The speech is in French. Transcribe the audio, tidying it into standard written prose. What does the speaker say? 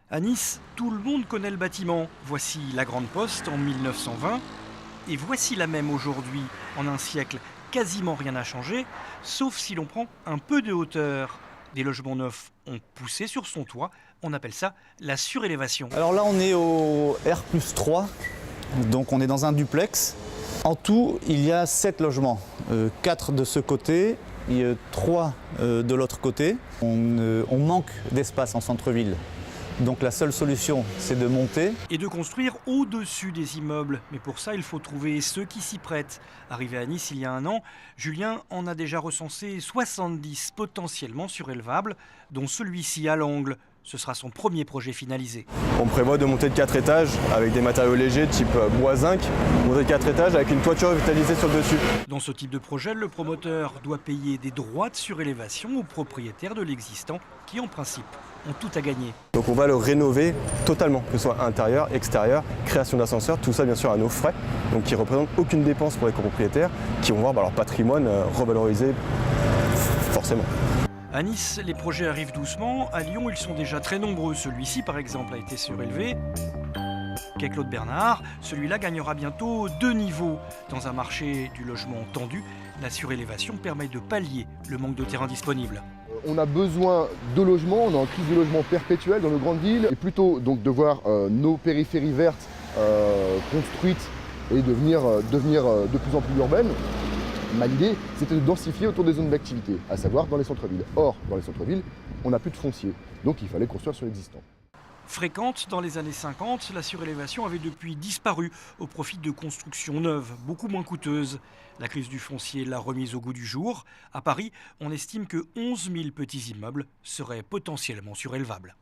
À Nice, tout le monde connaît le bâtiment. Voici la Grande Poste en 1920 et voici la même aujourd'hui. En un siècle, quasiment rien n'a changé, sauf si l'on prend un peu de hauteur. Des logements neufs ont poussé sur son toit, on appelle ça la surélévation. Alors là, on est au R+3, donc on est dans un duplex. En tout, il y a 7 logements, 4 de ce côté et 3 de l'autre côté. On manque d'espace en centre-ville. Donc la seule solution, c'est de monter. Et de construire au-dessus des immeubles. Mais pour ça, il faut trouver ceux qui s'y prêtent. Arrivé à Nice il y a un an, Julien en a déjà recensé 70 potentiellement surélevables, dont celui-ci à l'angle. Ce sera son premier projet finalisé. On prévoit de monter de 4 étages avec des matériaux légers type bois zinc, monter de 4 étages avec une toiture vitalisée sur le dessus. Dans ce type de projet, le promoteur doit payer des droits de surélévation aux propriétaires de l'existant qui, en principe, ont tout à gagner. Donc on va le rénover totalement, que ce soit intérieur, extérieur, création d'ascenseurs, tout ça bien sûr à nos frais, donc qui ne représentent aucune dépense pour les copropriétaires, qui vont voir leur patrimoine revalorisé forcément. À Nice, les projets arrivent doucement. À Lyon, ils sont déjà très nombreux. Celui-ci, par exemple, a été surélevé. Quai Claude Bernard, celui-là gagnera bientôt 2 niveaux. Dans un marché du logement tendu, la surélévation permet de pallier le manque de terrain disponible. On a besoin de logements, on est en crise de logement perpétuelle dans nos grandes villes, et plutôt donc de voir nos périphéries vertes construites et devenir de plus en plus urbaines. L'idée, c'était de densifier autour des zones d'activité, à savoir dans les centres-villes. Or, dans les centres-villes, on n'a plus de foncier, donc il fallait construire sur l'existant. Fréquente dans les années 50, la surélévation avait depuis disparu au profit de constructions neuves, beaucoup moins coûteuses. La crise du foncier l'a remise au goût du jour. À Paris, on estime que 11 000 petits immeubles seraient potentiellement surélevables.